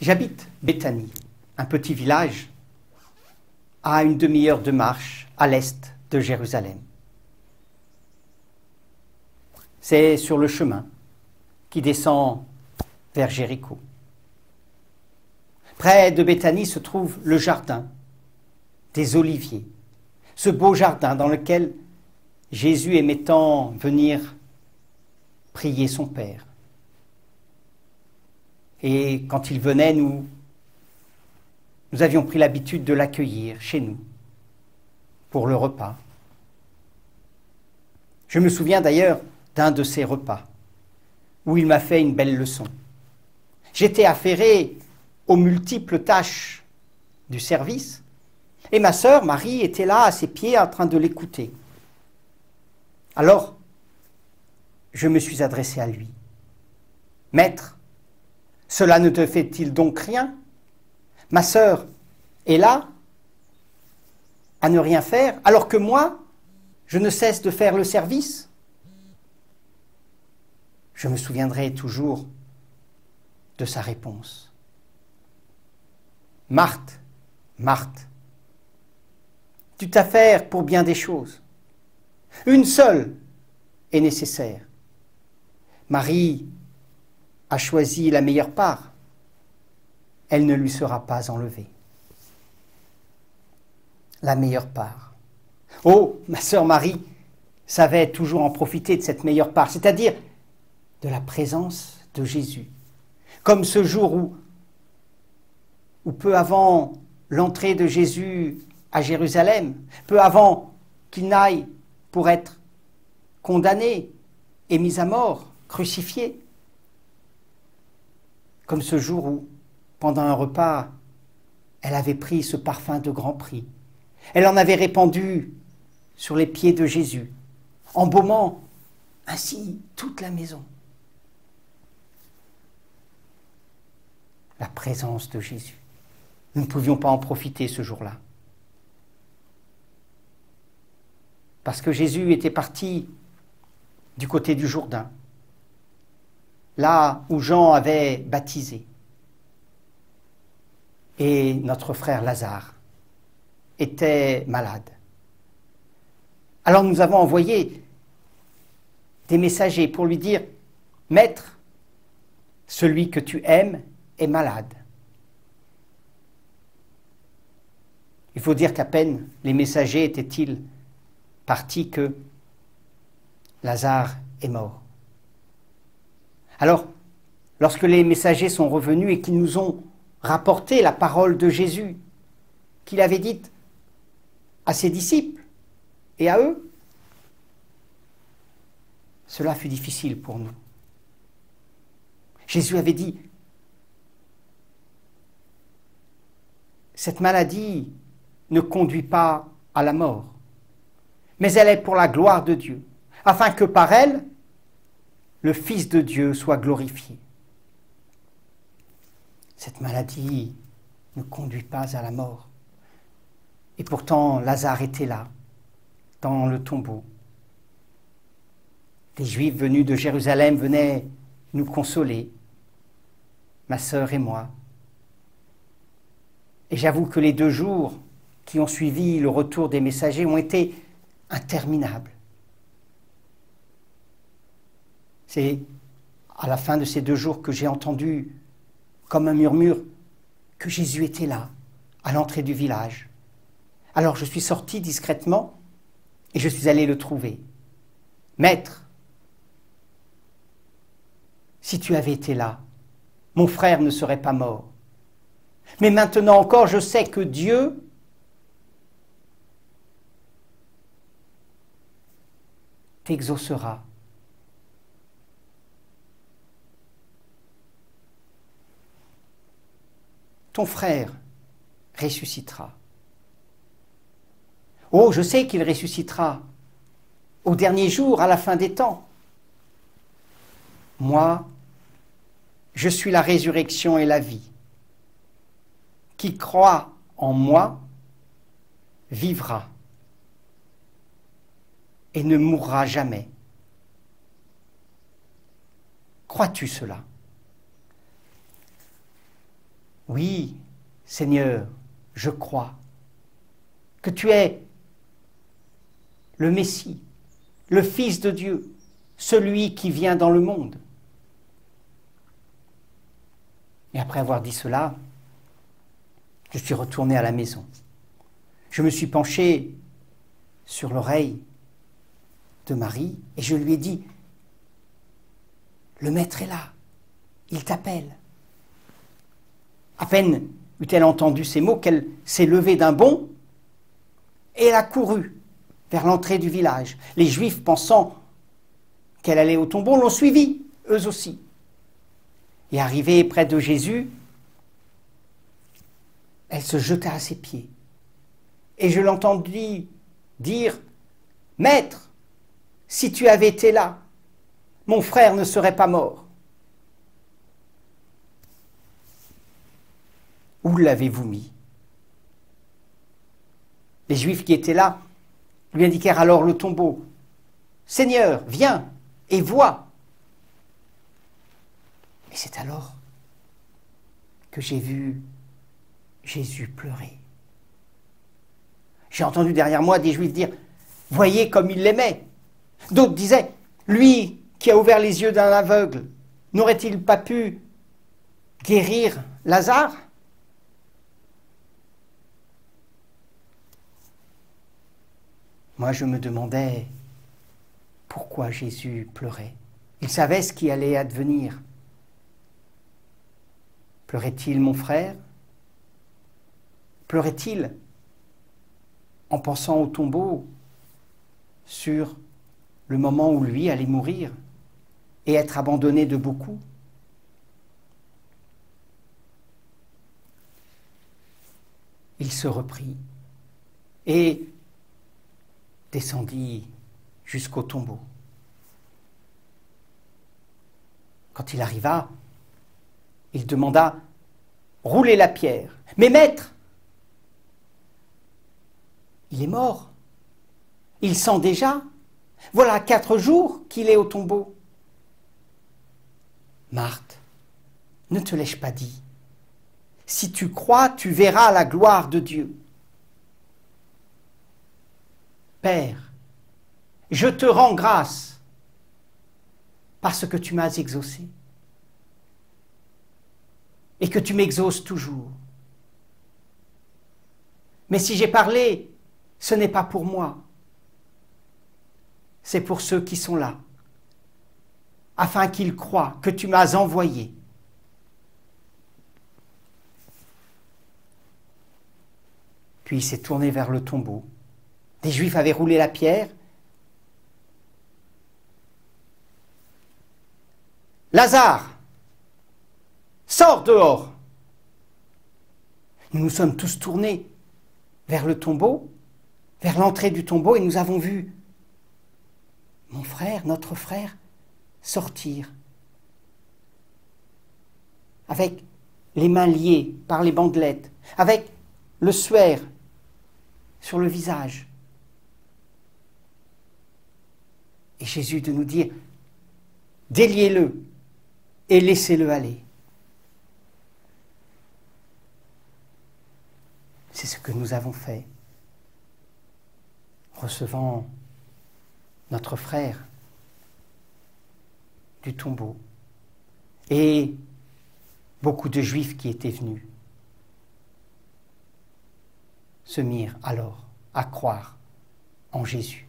J'habite Béthanie, un petit village à une demi-heure de marche à l'est de Jérusalem. C'est sur le chemin qui descend vers Jéricho. Près de Béthanie se trouve le jardin des Oliviers, ce beau jardin dans lequel Jésus aimait tant venir prier son Père. Et quand il venait, nous avions pris l'habitude de l'accueillir chez nous pour le repas. Je me souviens d'ailleurs d'un de ces repas où il m'a fait une belle leçon. J'étais affairé aux multiples tâches du service et ma sœur Marie était là à ses pieds en train de l'écouter. Alors, je me suis adressé à lui. « Maître, cela ne te fait-il donc rien? Ma sœur est là à ne rien faire, alors que moi, je ne cesse de faire le service. » Je me souviendrai toujours de sa réponse. « Marthe, Marthe, tu t'affaires pour bien des choses. Une seule est nécessaire. Marie a choisi la meilleure part. Elle ne lui sera pas enlevée. » La meilleure part. Oh, ma sœur Marie savait toujours en profiter de cette meilleure part, c'est-à-dire de la présence de Jésus. Comme ce jour où peu avant l'entrée de Jésus à Jérusalem, peu avant qu'il n'aille pour être condamné et mis à mort, crucifié. Comme ce jour où, pendant un repas, elle avait pris ce parfum de grand prix. Elle en avait répandu sur les pieds de Jésus, embaumant ainsi toute la maison. La présence de Jésus. Nous ne pouvions pas en profiter ce jour-là. Parce que Jésus était parti du côté du Jourdain, là où Jean avait baptisé. Et notre frère Lazare était malade. Alors nous avons envoyé des messagers pour lui dire « Maître, celui que tu aimes est malade. » Il faut dire qu'à peine les messagers étaient-ils partis que Lazare est mort. Alors, lorsque les messagers sont revenus et qu'ils nous ont rapporté la parole de Jésus, qu'il avait dite à ses disciples et à eux, cela fut difficile pour nous. Jésus avait dit, cette maladie ne conduit pas à la mort, mais elle est pour la gloire de Dieu, afin que par elle, le Fils de Dieu soit glorifié. Cette maladie ne conduit pas à la mort. Et pourtant, Lazare était là, dans le tombeau. Les Juifs venus de Jérusalem venaient nous consoler, ma sœur et moi. Et j'avoue que les 2 jours qui ont suivi le retour des messagers ont été interminables. C'est à la fin de ces 2 jours que j'ai entendu, comme un murmure, que Jésus était là, à l'entrée du village. Alors je suis sorti discrètement et je suis allé le trouver. « Maître, si tu avais été là, mon frère ne serait pas mort. Mais maintenant encore, je sais que Dieu t'exaucera. » Ton frère ressuscitera. Oh, je sais qu'il ressuscitera au dernier jour, à la fin des temps. Moi, je suis la résurrection et la vie. Qui croit en moi vivra et ne mourra jamais. Crois-tu cela? oui, Seigneur, je crois que tu es le Messie, le Fils de Dieu, celui qui vient dans le monde. Et après avoir dit cela, je suis retourné à la maison. Je me suis penché sur l'oreille de Marie et je lui ai dit, le maître est là, il t'appelle. À peine eut-elle entendu ces mots qu'elle s'est levée d'un bond et elle a couru vers l'entrée du village. Les Juifs, pensant qu'elle allait au tombeau, l'ont suivie, eux aussi. Et arrivée près de Jésus, elle se jeta à ses pieds. Et je l'entendis dire, « Maître, si tu avais été là, mon frère ne serait pas mort. » Où l'avez-vous mis? Les Juifs qui étaient là lui indiquèrent alors le tombeau. « Seigneur, viens et vois. » Et c'est alors que j'ai vu Jésus pleurer. J'ai entendu derrière moi des Juifs dire « Voyez comme il l'aimait !» D'autres disaient « Lui qui a ouvert les yeux d'un aveugle, n'aurait-il pas pu guérir Lazare ?» Moi, je me demandais pourquoi Jésus pleurait. Il savait ce qui allait advenir. Pleurait-il mon frère? Pleurait-il en pensant au tombeau sur le moment où lui allait mourir et être abandonné de beaucoup? Il se reprit et descendit jusqu'au tombeau. Quand il arriva, il demanda « Roulez la pierre !»« Mais maître, il est mort. Il sent déjà. Voilà 4 jours qu'il est au tombeau. » « Marthe, ne te l'ai-je pas dit? Si tu crois, tu verras la gloire de Dieu. » Père, je te rends grâce parce que tu m'as exaucé et que tu m'exauces toujours. Mais si j'ai parlé, ce n'est pas pour moi, c'est pour ceux qui sont là, afin qu'ils croient que tu m'as envoyé. Puis il s'est tourné vers le tombeau. Des Juifs avaient roulé la pierre. « Lazare, sors dehors !» Nous nous sommes tous tournés vers le tombeau, vers l'entrée du tombeau, et nous avons vu mon frère, notre frère, sortir avec les mains liées par les bandelettes, avec le suaire sur le visage. Et Jésus de nous dire, déliez-le et laissez-le aller. C'est ce que nous avons fait, recevant notre frère du tombeau et beaucoup de Juifs qui étaient venus se mirent alors à croire en Jésus.